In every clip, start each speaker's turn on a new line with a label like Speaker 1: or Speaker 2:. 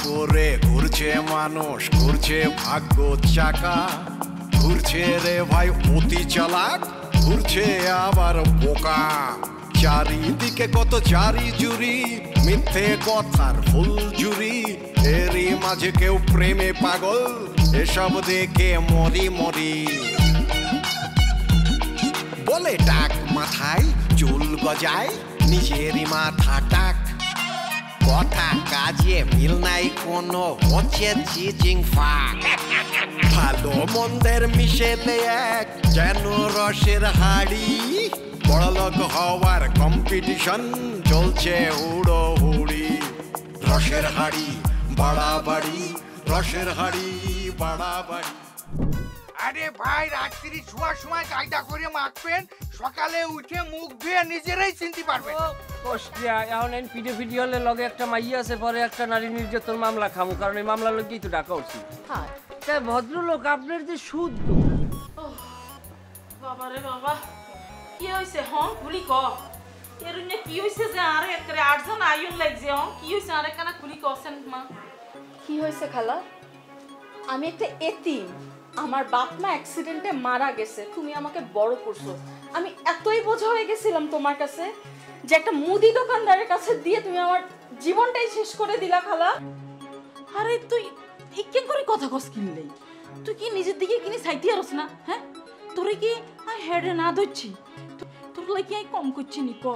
Speaker 1: করে ঘুরছে মানুষ, ঘুরছে ভাগ্য চাকা, ঘুরছে রে ভাই অতি চালাক, ঘুরছে আবার বোকা। চারিদিকে কত চারি জুরি, মিথ্যে কথার ফুল জুরি, এরই মাঝে কেউ প্রেমে পাগল, এসব দেখে মরি মরি। বলে টাক মাথায় চুল গজায়, নিজেরই মাথা টাক, কথা কাজে মিল নাই কোনো, হচ্ছে চিচিং ফাক। ভালো মন্দের মিশেলে এক যেন রসের হাড়ি, বড়লোক হওয়ার কম্পিটিশন চলছে হুড়ো হুড়ি। রসের হাড়ি বাড়াবাড়ি, রসের হাড়ি বাড়াবাড়ি।
Speaker 2: আরে ভাই, রাত্রি শোয়ার সময় কায়দা করে মাখবেন, সকালে উঠে মুখ ধুয়ে নিজেরাই চিনতে পারবেন।
Speaker 3: কষ্টিয়া এখন ভিডিও হলে লগে একটা মাইয়া আছে, পরে একটা নারী নির্যাতন মামলা খামু, কারণ এই মামলা লগেই তো ডাকা উচিত। হ্যাঁ তাই ভদ্রলোক আপনার যে শুদ্ধ।
Speaker 4: বাবা রে বাবা, কি হয়েছে হন খুলি ক, এর কি হয়েছে যে আরে একবারে 8 জন আইন লাগছে, হন কি হয়েছে আরে কানা খুলি কছেন মা।
Speaker 5: কি হয়েছে খালা? আমি একটা এতিম, আমার বাপ মা অ্যাক্সিডেন্টে মারা গেছে, তুমি আমাকে বড় করছো, আমি এতই বোঝা হয়ে গেছিলাম তোমার কাছে যে একটা মুদি দোকানদারের কাছে দিয়ে তুমি আমার জীবনটাই শেষ করে দিলা খালা।
Speaker 4: আরে তুই ইকে করে কথা কস কিনলেই, তুই কি নিজের দিকে কিনে সাইতে আরস না? হ্যাঁ তোরে কি হেডে না ধরছি, তোর লাগি আই কম করছি নি ক,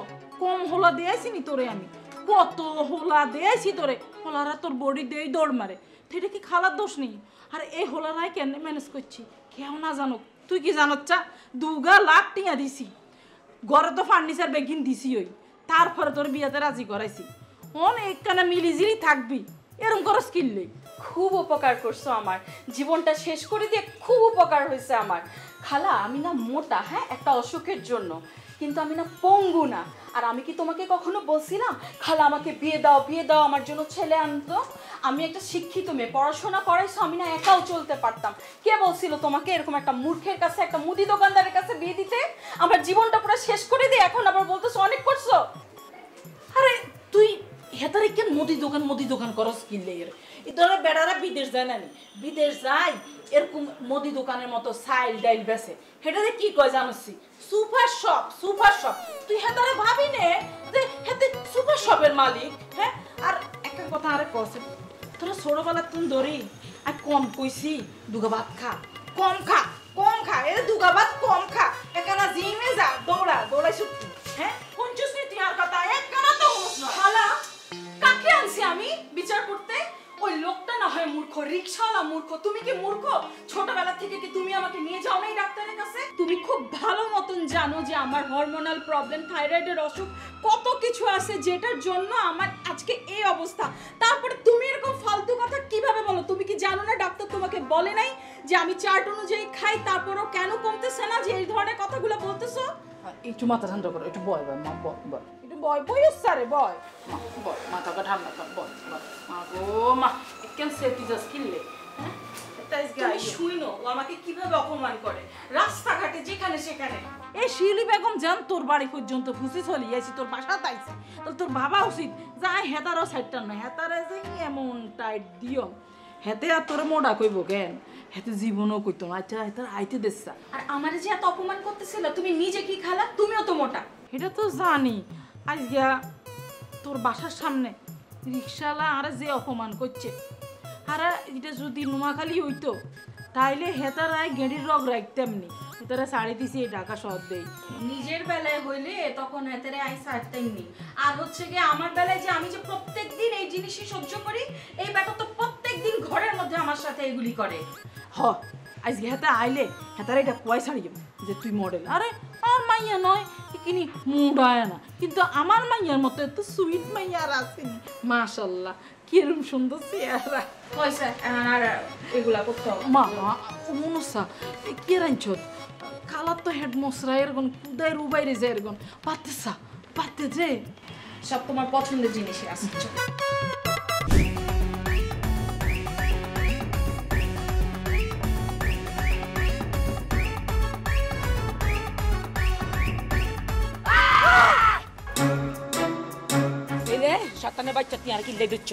Speaker 4: কম হোলা দেয়াইছি নি তোরে, আমি কত হোলা দেয়াইছি তোরে, হোলারা তোর বডি দিয়ে দৌড় মারে, সেটা কি খালার দোষ নেই? আর এই হোলারাই কেন ম্যানেজ করছি কেউ না জানুক, তুই কি জানত চা 2 লাখ টিয়া দিছি, ঘরে তো ফার্নিচার বেগিন দিছি, ওই তারপরে তোর বিয়াতে রাজি করাইছি, অনেক কানা মিলিজিলি থাকবি, এরকম করস কিনলে।
Speaker 5: খুব উপকার করছো, আমার জীবনটা শেষ করে দিয়ে খুব উপকার হয়েছে আমার। খালা আমি না মোটা, হ্যাঁ একটা অসুখের জন্য, কিন্তু আমি না পঙ্গু না। আর আমি কি তোমাকে কখনো বলছিলাম খালা আমাকে বিয়ে দাও বিয়ে দাও, আমার জন্য ছেলে আনতো? আমি একটা শিক্ষিত মেয়ে, পড়াশোনা করাইছো, আমি না একাও চলতে পারতাম। কে বলছিল তোমাকে এরকম একটা মূর্খের কাছে, একটা মুদি দোকানদারের কাছে বিয়ে দিতে? আমার জীবনটা পুরো শেষ করে দিয়ে এখন আবার বলতেছো অনেক করছো।
Speaker 4: আরে তুই হেতারে কেন মুদি দোকান করস কিনলে? এই ধরনের বেড়ারা বিদেশ যায় না, বিদেশ যায় এরকম মুদি দোকানের মতো সাইল ডাইল বেছে, হেটারে কি কয় জানছি? Super shop. তুই হেতারে ভাবি নে যে হেতে সুপার শপের মালিক। হ্যাঁ আর একটা কথা আরে কছে, তোরা ছোটবেলা তুই ধরি আর কম কইছি দুগা ভাত খা, কম খা, এর দুগা ভাত কম খা, একানা জিমে যা, দৌড়াই ছুটি। হ্যাঁ কোনচুস নি তুই আর কথা একখানা তো হস না।
Speaker 5: খালা কাকে আনছি আমি বিচার করতে? ওই লোকটা না হয় মূর্খ, রিকশাওয়ালা মূর্খ। তুমি কি মূর্খ? ছোটবেলা থেকে কি তুমি আমাকে নিয়ে যাও নাই ডাক্তারের কাছে? তুমি খুব ভালো মতন জানো যে আমার হরমোনাল প্রবলেম, থাইরয়েডের অসুখ, কত কিছু আছে যেটার জন্য আমার আজকে এই অবস্থা। তারপরে তুমি এরকম ফালতু কথা কিভাবে বলো? তুমি কি জানো না ডাক্তার তোমাকে বলে নাই যে আমি চার্ট অনুযায়ী খাই, তারপরেও কেন কমতেছে না, যে এই ধরনের কথাগুলো বলতেছো?
Speaker 4: একটু মাথা ঠান্ডা করো, একটু বয় মা, বয় একটু বয় সারে বয় মাথাটা ঠান্ডা কর, বয় মা গো মা, কেন সেটি জাস কিনলে? হ্যাঁ
Speaker 5: তুমি শুইনো ও আমাকে কিভাবে অপমান করে রাস্তাঘাটে যেখানে সেখানে।
Speaker 4: এই শিলি বেগম জান তোর বাড়ি পর্যন্ত ফুসি চলি আইছি, তোর বাসা তাইছি, তো তোর ভাবা উচিত যাই হেতারও সাইডটা নয়, হেতারে যে এমন টাইট দিও, হেতে আর তোর মোড়া কইব কেন? হেতে জীবনও কইতো না। আচ্ছা হেতার আইতে দেসা,
Speaker 5: আর আমারে যে এত অপমান করতেছিল, তুমি নিজে কি খালা? তুমিও তো মোটা।
Speaker 4: এটা তো জানি। আজ গিয়া তোর বাসার সামনে রিক্সাওয়ালা আরে যে অপমান করছে, আর এটা যদি নোয়াখালী হইতো তাইলে হেতারাই গেড়ির রগ রাখতেমনি, হেতারা শাড়ি দিছি ঢাকা শহর দেই।
Speaker 5: নিজের বেলায় হইলে তখন হেতারে আই ছাড়তেননি, আর হচ্ছে গিয়ে আমার বেলায় যে আমি যে প্রত্যেকদিন এই জিনিসই সহ্য করি, এই ব্যাটা তো প্রত্যেকদিন ঘরের মধ্যে আমার সাথে এগুলি করে।
Speaker 4: হ আজকে হেতা আইলে হেতারা এটা কয় ছাড়ি যাবে যে তুই মডেল। আরে আমার মাইয়া নয় কিনি মুডায় না, কিন্তু আমার মাইয়ার মতো এত সুইট মাইয়া আর আসেনি। মাশাল্লাহ কিরম সুন্দর চেহারা।
Speaker 5: পয়সা আর এগুলা করতে হবে
Speaker 4: মা মনসা কে রাঞ্চত খালার তো হেড মশরা এরকম কুদায় রুবাইরে যায় এরকম পাতে যে
Speaker 5: সব তোমার পছন্দের জিনিসই আছে।
Speaker 4: শয়তানের বাচ্চা তুই আর কি লেগে দিচ্ছ?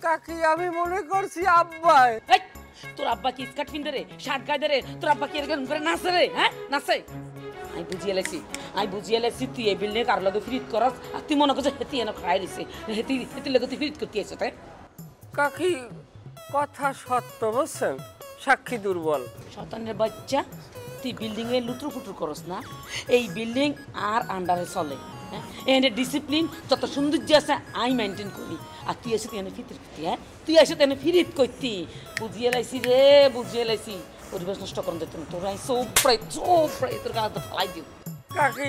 Speaker 3: কাকি আমি মনে করছি আব্বাই।
Speaker 4: এই, তোর আব্বা কি স্কার্ট পিনতে রে, শার্ট গায়ে রে, তোর আব্বা কি এরকম করে নাচে রে? হ্যাঁ নাচে? আমি বুঝিয়ে লেছি তুই এই বিল্ডিং কার লগে ফিরিত করস, আর তুই মনে করছিস হেতি এনে খাই দিছে, হেতি লগে তুই ফিরিত করতে আইছ? তাই
Speaker 3: কাকি কথা সত্য বুঝছেন, সাক্ষী দুর্বল।
Speaker 4: শতানের বাচ্চা, তুই বিল্ডিং এ লুটুর ফুটুর করস না। এই বিল্ডিং আর আন্ডারে চলে, এনে ডিসিপ্লিন যত সৌন্দর্য আছে আই মেনটেন করি, আর তুই এসে এনে ফিরিত করতি। হ্যাঁ তুই এসে এনে ফিরিত করতি। বুঝিয়ে লাইছি রে, বুঝিয়ে লাইছি। পরিবেশ নষ্ট করুন যেত না, তোরাই চোপড়াই তোর গায়ে ফেলাই দিও।
Speaker 3: কাকি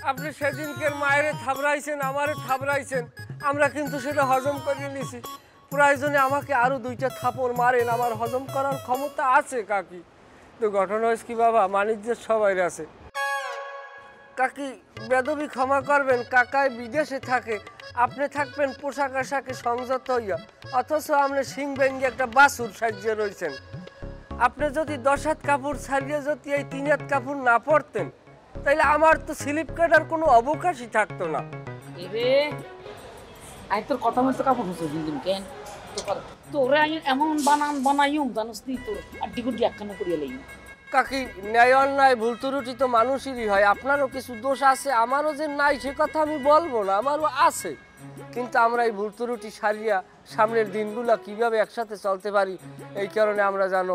Speaker 3: আপনি সেদিনকে মায়ের থাবড়াইছেন, আমারে থাবড়াইছেন, আমরা কিন্তু সেটা হজম করে নিছি। প্রয়োজনে আমাকে আরো 2টা থাপড় মারেন, আমার হজম করার ক্ষমতা আছে কাকি। তো ঘটনা হয়েছে কি বাবা, বাণিজ্যের সবাই আছে। কাকি বেদবি ক্ষমা করবেন, কাকায় বিদেশে থাকে, আপনি থাকবেন পোশাক আশাকে সংযত হইয়া, অথচ আপনি সিং ভেঙ্গে একটা বাসুর সাজিয়ে রয়েছেন। আপনি যদি 10 হাত কাপড় ছাড়িয়ে যদি এই 3 হাত কাপড় না পরতেন, তাইলে আমার তো স্লিপ কাটার কোনো অবকাশই থাকতো না।
Speaker 4: এবে আই তোর কথা মতো কাপড় হচ্ছে দিন কেন তোরে আমি এমন বানাইম জানোস তুই, তোর আড্ডি গুড্ডি একখানা করিয়া লই।
Speaker 3: কাকি ন্যায় অন্যায় ভুল ত্রুটি তো মানুষেরই হয়, আপনারও কিছু দোষ আছে, আমারও যে নাই সে কথা আমি বলবো না, আমারও আছে। কিন্তু আমরা এই ভুল ত্রুটি সারিয়া সামনের দিনগুলো কিভাবে একসাথে চলতে পারি, এই কারণে আমরা যেন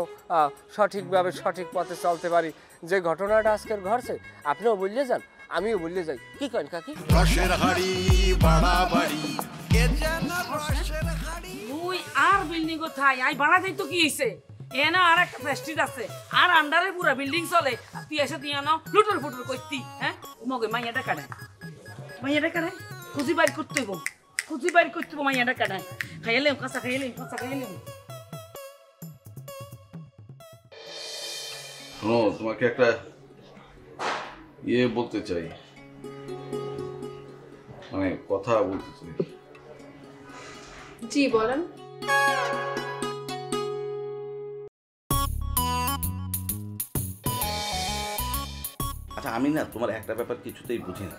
Speaker 3: সঠিকভাবে সঠিক পথে চলতে পারি। যে ঘটনাটা আজকের ঘটছে আপনিও বললে যান, আমিও বললে যাই, কি করেন কাকি?
Speaker 1: রসের হাড়ি বাড়াবাড়ি এ যেন রসের হাড়ি।
Speaker 4: তুই আর বিল্ডিং কোথায় আই ভাড়া যাই তো কি হইছে? এনা আর একটা প্রেস্টিজ আছে, আর আন্ডারে পুরো বিল্ডিং চলে, আর তুই এসে তুই আনো লুটুর ফুটুর কইতি। হ্যাঁ মগে মাইয়াটা কাটায়, মাইয়াটা কাটায় খুঁজি বাইর করতে হইব, খুঁজি বাইর করতে হইব মাইয়াটা কাটায়। খাইলে কাঁচা খাইলে
Speaker 6: শোনো, তোমাকে একটা বলতে চাই, মানে কথা বলতে চাই।
Speaker 5: জি বলেন।
Speaker 6: আচ্ছা আমি না তোমার একটা ব্যাপার কিছুতেই বুঝি না,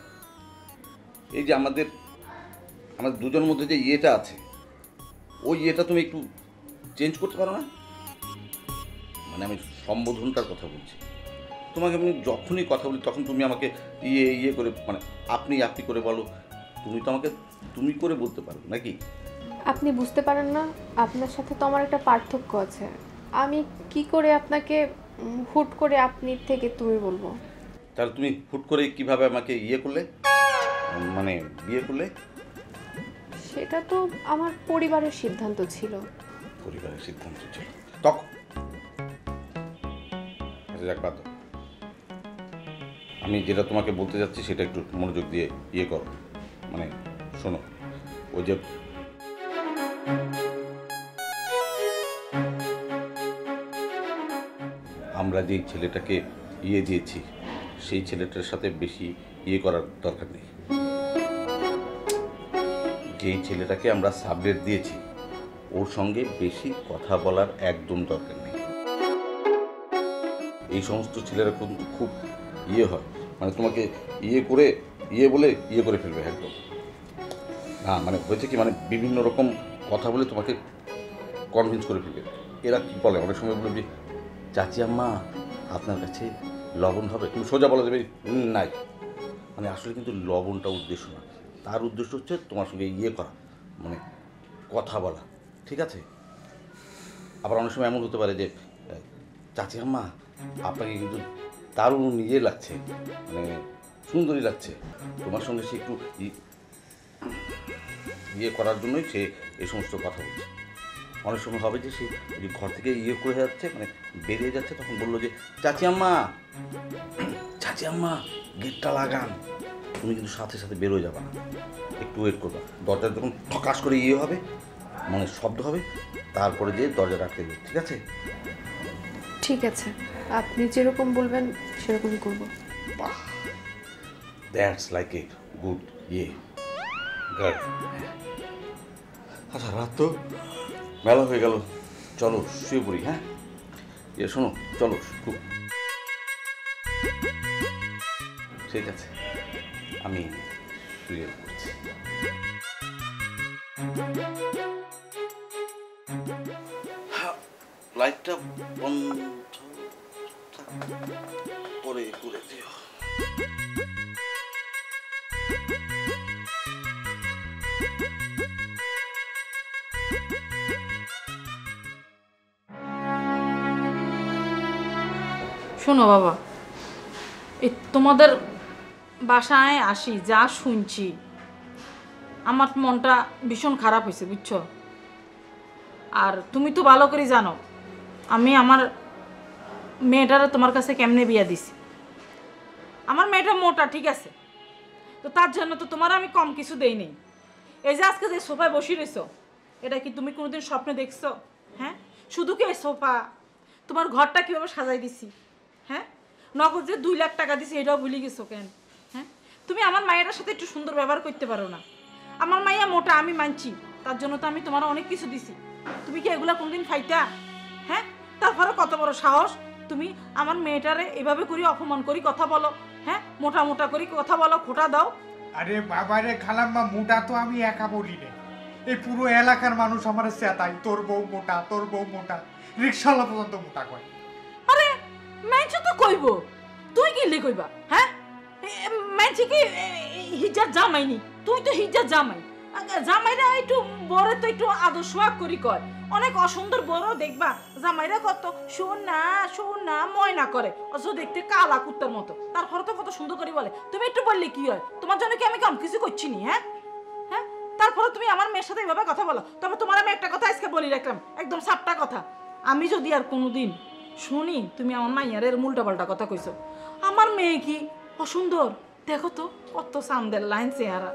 Speaker 6: এই যে আমাদের দুজনের মধ্যে যে ইয়েটা আছে, ওই ইয়েটা তুমি একটু চেঞ্জ করতে পারো না? মানে আমি সম্বোধনটার কথা বলছি। তোমাকে আমি যখনই কথা বলি তখন তুমি আমাকে ইয়ে করে, মানে আপনি করে বলো। তুমি তো আমাকে তুমি করে বলতে পারো নাকি?
Speaker 7: আপনি বুঝতে পারেন না, আপনার সাথে তো আমার একটা পার্থক্য আছে। আমি কি করে আপনাকে হুট করে আপনি থেকে তুমি বলবো?
Speaker 6: তাহলে তুমি হুট করে কিভাবে আমাকে করলে, মানে বিয়ে করলে?
Speaker 7: সেটা তো আমার পরিবারের সিদ্ধান্ত ছিল।
Speaker 6: পরিবারের সিদ্ধান্ত ছিল তখন? যাক বাদ দাও। আমি যেটা তোমাকে বলতে যাচ্ছি সেটা একটু মনোযোগ দিয়ে করো। মানে শোনো, ওই যে আমরা যেই ছেলেটাকে দিয়েছি সেই ছেলেটার সাথে বেশি করার দরকার নেই। যেই ছেলেটাকে আমরা সাবলেট দিয়েছি ওর সঙ্গে বেশি কথা বলার একদম দরকার নেই। এই সমস্ত ছেলেরা কিন্তু খুব হয়, মানে তোমাকে করে বলে করে ফেলবে একদম। হ্যাঁ মানে হয়েছে কি, মানে বিভিন্ন রকম কথা বলে তোমাকে কনভিন্স করে ফেলবে। এরা কি বলে অনেক সময় বলবে, চাচি আম্মা আপনার কাছে লবণ হবে? তুমি সোজা বলা যাবে নাই। মানে আসলে কিন্তু লবণটা উদ্দেশ্য না, তার উদ্দেশ্য হচ্ছে তোমার সঙ্গে করা, মানে কথা বলা, ঠিক আছে? আবার অনেক সময় এমন হতে পারে যে, চাচি আম্মা আপনাকে কিন্তু দারুণ লাগছে, মানে সুন্দরী লাগছে, তোমার সঙ্গে সে একটু করার জন্যই সে এই সমস্ত কথা বলছে। অনেক সময় হবে যে সে ঘর থেকে করে যাচ্ছে, মানে বেরিয়ে যাচ্ছে, তখন বললো যে চাচি আম্মা গেটটা লাগান। তুমি কিন্তু সাথে সাথে বেরোয় যাবা না, একটু ওয়েট করবা। দরজা যখন ঠকাশ করে হবে, মানে শব্দ হবে, তারপরে যে দরজা রাখতে দেবে, ঠিক আছে?
Speaker 7: ঠিক আছে, আপনি যেরকম বলবেন সেরকমই করব।
Speaker 6: বাহ, that's like a good girl. আচ্ছা রাত তো মেলা হয়ে গেল, চলো শুয়ে পড়ি। হ্যাঁ শোনো, চলো খুব ঠিক আছে, আমি শুয়ে পড়ছি। লাইটটা বন্ধ পরে করে দিও।
Speaker 4: শোনো বাবা, এই তোমাদের বাসায় আসি যা শুনছি আমার মনটা ভীষণ খারাপ হয়েছে, বুঝছো? আর তুমি তো ভালো করে জানো আমি আমার মেয়েটারা তোমার কাছে কেমনে বিয়া দিছি। আমার মেয়েটা মোটা, ঠিক আছে, তো তার জন্য তো তোমার আমি কম কিছু দেই নেই। এই যে আজকে যে সোফায় বসে রয়েছো, এটা কি তুমি কোনোদিন স্বপ্নে দেখছো? হ্যাঁ, শুধু কি এই সোফা, তোমার ঘরটা কীভাবে সাজাই দিছি, হ্যাঁ, নগদ যে 2 লাখ টাকা দিছি এটাও ভুলে গেছো কেন? হ্যাঁ, তুমি আমার মায়ের সাথে একটু সুন্দর ব্যবহার করতে পারো না? আমার মাইয়া মোটা আমি মানছি, তার জন্য তো আমি তোমার অনেক কিছু দিছি। তুমি কি এগুলা কোনদিন খাইতা? হ্যাঁ, তারপরে কত বড় সাহস তুমি আমার মেয়েটারে এভাবে করি অপমান করি কথা বলো? হ্যাঁ, মোটা মোটা করি কথা বলো, খোটা দাও।
Speaker 2: আরে বাবারে খালাম্মা, মোটা তো আমি একা বলি না, এই পুরো এলাকার মানুষ আমার চেতাই তোর বউ মোটা, তোর বউ মোটা, রিক্সাওয়ালা পর্যন্ত মোটা কয়।
Speaker 4: আরে মেয়েছে তো কইব, তুই কি লে কইবা? হ্যাঁ, মেয়েছে কি হিজার জামাইনি? তুই তো হিজার জামাই, জামাইরা একটু বড় তো একটু আদর সোয়াগ করি কয়। অনেক অসুন্দর বড় দেখবা জামাইরা কত সোনা সোনা ময়না করে, অথচ দেখতে কালা কুত্তার মতো, তারপরে তো কত সুন্দর করে বলে। তুমি একটু বললে কি হয়? তোমার জন্য কি আমি কম কিছু করছি নি? হ্যাঁ হ্যাঁ, তারপরে তুমি আমার মেয়ের সাথে এভাবে কথা বলো। তবে তোমার আমি একটা কথা আজকে বলি রাখলাম, একদম সাপটা কথা, আমি যদি আর কোনোদিন শুনি তুমি আমার মাইয়ার এর উল্টা পাল্টা কথা কইছো, আমার মেয়ে কি অসুন্দর দেখো তো, কত সামদের লাইন চেহারা।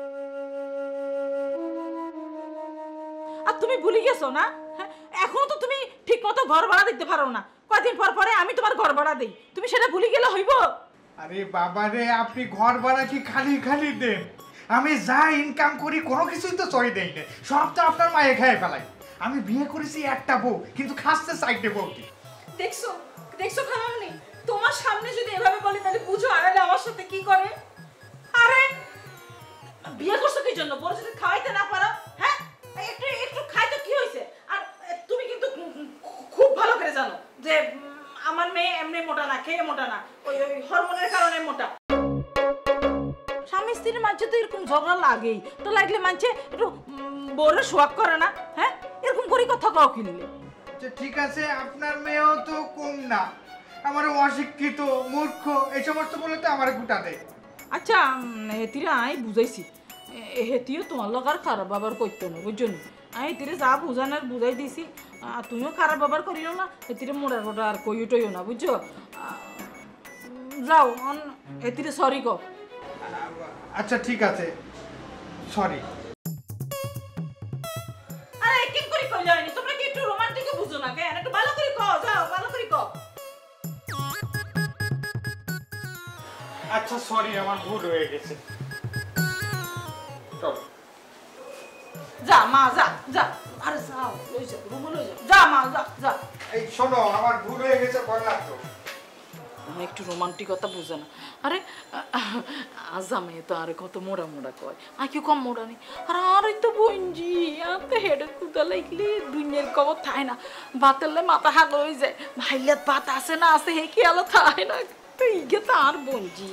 Speaker 4: আর তুমি ভুলে গেছো না? হ্যাঁ, এখনো তো তুমি ঠিক মতো ঘর ভাড়া দিতে পারো না, কয়দিন পর পরে আমি তোমার ঘর ভাড়া দেই, তুমি সেটা ভুলে গেলে হইব?
Speaker 2: আরে বাবারে, আপনি ঘর ভাড়া কি খালি খালি দেন? আমি যা ইনকাম করি কোনো কিছুই তো চয় দেই না, সব তো আপনার মায়ে খেয়ে ফেলাই। আমি বিয়ে করেছি একটা বউ, কিন্তু খাসতে চাইতে বউ কি।
Speaker 5: দেখছো দেখছো খালামনি, তোমার সামনে যদি এভাবে বলে তাহলে বুঝো আড়ালে আমার সাথে কি করে।
Speaker 4: আরে বিয়ে করছো কি জন্য? বড় যদি খাওয়াইতে না পারো, হ্যাঁ, একটু একটু খাইতে কি হয়েছে? আর তুমি কিন্তু খুব ভালো করে জানো যে আমার মেয়ে এমনি মোটা না, খেয়ে মোটা না, ওই ওই হরমোনের কারণে মোটা। স্বামী স্ত্রীর মাঝে তো এরকম ঝগড়া লাগেই, তো লাগলে মানছে একটু বড় শোয়াক করে না? হ্যাঁ, এরকম করে কথা কও কিনলে।
Speaker 2: ঠিক আছে, আপনার মেয়েও তো কম না, আমার অশিক্ষিত মূর্খ এই সমস্ত বলে তো আমার গুটা দেয়।
Speaker 4: আচ্ছা, হেতিরে আই বুঝাইছি, হেতিও তোমার লোক আর খারাপ ব্যবহার করতো না, বুঝছো নি? আমি হেতিরে যা বুঝানোর বুঝাই দিছি, আর তুমিও খারাপ ব্যবহার করিও না, হেতিরে মোড়ার ফোটা আর কইও টইও না, বুঝছো? যাও হেতিরে সরি কও।
Speaker 2: আচ্ছা ঠিক আছে, সরি।
Speaker 4: আরে কেন করে কইলে হয়নি? তোমরা কি একটু রোমান্টিক বুঝো না কেন? একটু ভালো করে কও, যাও ভালো করে কও।
Speaker 2: আচ্ছা সরি, আমার ভুল হয়ে গেছে। চল
Speaker 4: যা মা, যা যা, আরে যাও, লই যাও, রুমে লই যাও, যা মা, যা যা।
Speaker 2: এই শোনো, আমার ভুল হয়ে গেছে, বললাম তো।
Speaker 4: একটু রোমান্টিকতা বুঝে না। আরে আজামে তো আর কত মোড়া মোড়া কয়, আর কি কম মোড়া নেই। আর আর তো বঞ্জি আনতে হেডে কুদা লাগলে দুনিয়ার খবর থায় না, বাতেলে মাথা হাগ হয়ে যায়, ভাইলাত ভাত আছে না আছে হে কি আলো থায় না, তো ইগে তো আর বঞ্জি।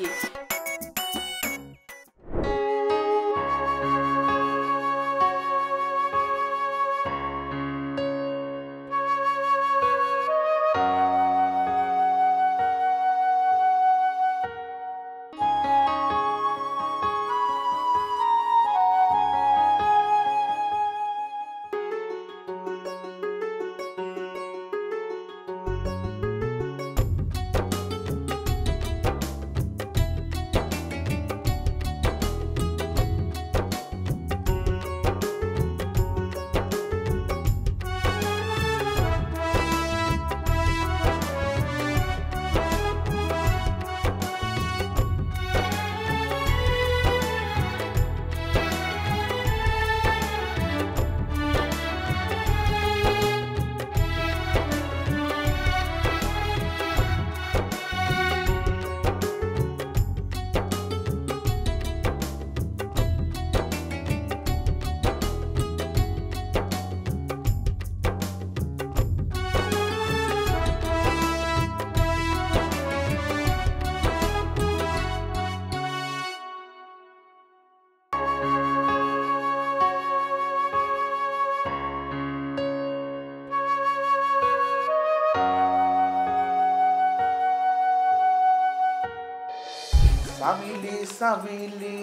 Speaker 8: সামিলি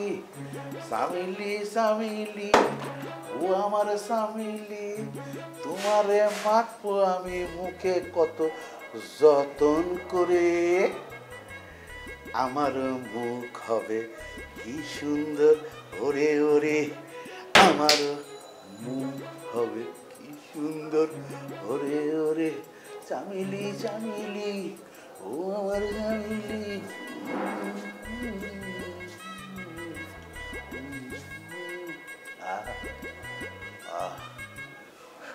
Speaker 8: সামিলি সামিলি ও আমার সামিলি তোমারে মাখবো আমি মুখে কত যতন করে আমার মুখ হবে কি সুন্দর ওরে ওরে আমার মুখ হবে কি সুন্দর ওরে ওরে চামিলি চামিলি ও আমার চামিলি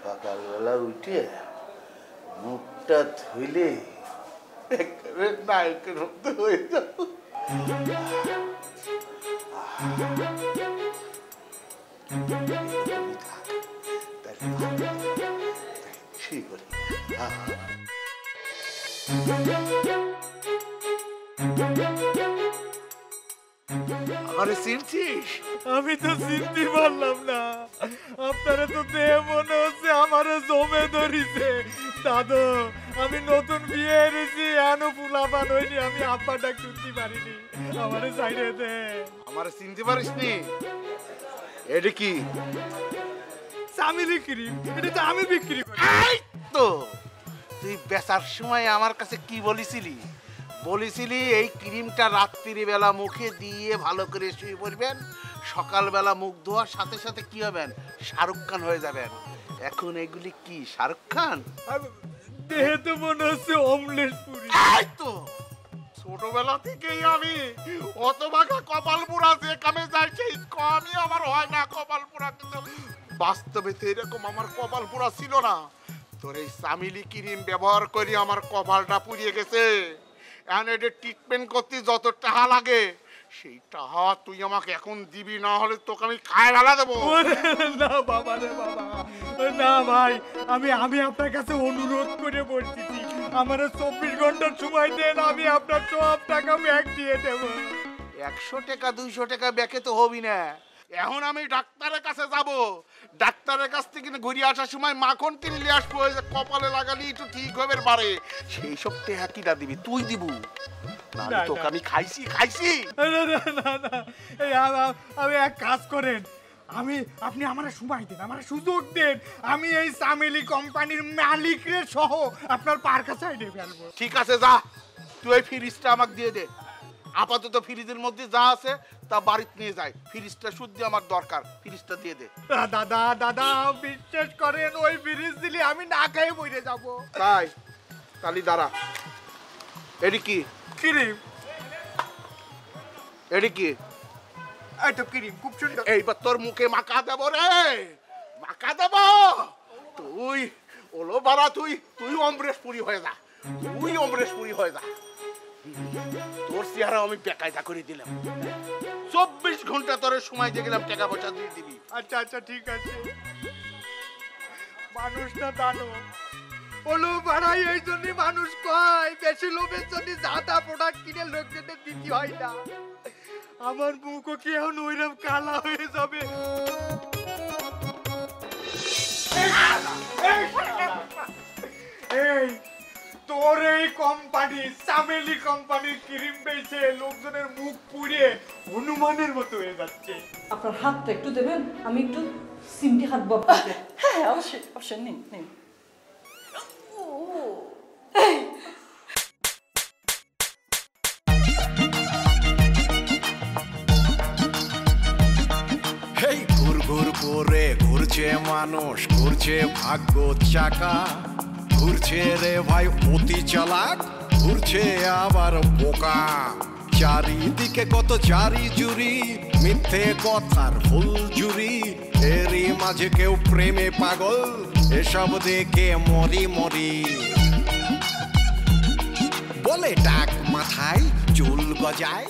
Speaker 8: সকালবেলা উঠে মুখটা ধুইলে একেবারে নায়কের মতো হয়ে যাব আমারে চিনছিস?
Speaker 2: আমি তো চিনতে পারলাম না, আপনারা তো দেহ মনে হচ্ছে আমারও জমে ধরিছে। দাদু, আমি নতুন বিয়ে এনেছি, এনো ফুলাপান হইনি, আমি আব্বাটা শুনতে পারিনি, আমারে সাইডে দে।
Speaker 8: আমারে চিনতে পারিস নি? এটা কি?
Speaker 2: সামিলি ক্রিম, এটা তো আমি বিক্রি করি।
Speaker 8: এই তো তুই বেচার সময় আমার কাছে কি বলেছিলি? বলেছিলি এই ক্রিমটা রাত্রি বেলা মুখে দিয়ে ভালো করে শুয়ে পড়বেন, সকালবেলা মুখ ধোয়ার সাথে সাথে কি হবেন? শাহরুখ খান হয়ে যাবেন। এখন এগুলি কি শাহরুখ খান?
Speaker 2: দেহে তো মনে হচ্ছে অমলেট পুরি।
Speaker 8: এই তো ছোটবেলা থেকেই আমি অতবাগা কপাল পোড়া যে কামে যাই সেই কামই আমার হয় না কপাল পোড়া, কিন্তু বাস্তবে তো এরকম আমার কপাল পোড়া ছিল না। তোর এই সামিলি ক্রিম ব্যবহার করি আমার কপালটা পুড়িয়ে গেছে। এখন এটা ট্রিটমেন্ট করতে যত টাকা লাগে সেই টাকা তুই আমাকে এখন দিবি, না হলে তোকে আমি খায় ফেলা দেবো।
Speaker 2: না বাবা রে বাবা, না ভাই, আমি আপনার কাছে অনুরোধ করে বলতেছি, আমার 24 ঘন্টার সময় দেন, আমি আপনার সব টাকা ব্যাক দিয়ে দেবো।
Speaker 8: 100 টাকা 200 টাকা ব্যাকে তো হবি না। এখন আমি ডাক্তারের কাছে যাব, ডাক্তারের কাছ থেকে ঘুরে আসার সময় মাখন কিনলে আসবো, কপালে লাগালি একটু ঠিক হবে পারে। সেই সব টাকা কিনা দিবি? তুই দিব না? তোকে আমি খাইছি।
Speaker 2: আমি এক কাজ করেন, আপনি আমার সময় দেন, আমার সুযোগ দেন, আমি এই সামিলি কোম্পানির মালিকরে সহ আপনার পার কাছে এনে ফেলবো।
Speaker 8: ঠিক আছে, যা তুই এই ফ্রিজটা আমাকে দিয়ে দে। আপাতত ফ্রিজের মধ্যে যা আছে তা বাড়িতে নিয়ে যায়, ফ্রিজটা শুদ্ধ আমার দরকার, ফ্রিজটা দিয়ে দে।
Speaker 2: দাদা বিশ্বাস করেন, ওই ফ্রিজ দিলে আমি না খেয়ে মরে যাব।
Speaker 8: তাই তালি দাঁড়া, এটি কি
Speaker 2: ক্রিম?
Speaker 8: এটি কি?
Speaker 2: এই তো ক্রিম, খুব সুন্দর।
Speaker 8: এইবার তোর মুখে মাখা দেবো রে, মাখা দেব। তুই ওলো বাড়া, তুই অমরেশপুরি হয়ে যা, তুই অমরেশপুরি হয়ে যা। তোর চেহারা আমি বেকায়দা করে দিলাম। 24 ঘন্টা তোর সময় দিয়ে গেলাম, টাকা পয়সা দিয়ে দিবি।
Speaker 2: আচ্ছা ঠিক আছে। মানুষটা দানো ওলো বাড়াই, এই জন্য মানুষ কয় বেশি লোভের জন্য জাদা প্রোডাক্ট কিনে লোকজনের দিতে হয় না। আমার মুখও কি এখন ওইরকম কালা হয়ে যাবে? এই তোর এই কোম্পানি সামেলি কোম্পানির ক্রিম পেয়েছে, লোকজনের মুখ পুড়িয়ে হনুমানের মতো হয়ে যাচ্ছে।
Speaker 4: আপনার হাতটা একটু দেবেন, আমি একটু সিমটি হাত বব।
Speaker 5: হ্যাঁ অবশ্যই নিন।
Speaker 1: এই ঘুর ঘুর করে ঘুরছে মানুষ, ঘুরছে ভাগ্য চাকা, ঘুরছে রে ভাই অতি চালাক, ঘুরছে আবার বোকা। চারিদিকে কত চারি জুরি, মিথ্যে কথার ফুল জুরি, এরই মাঝে কেউ প্রেমে পাগল, এসব দেখে মরি বলে টাক মাথায় চুল গজায়।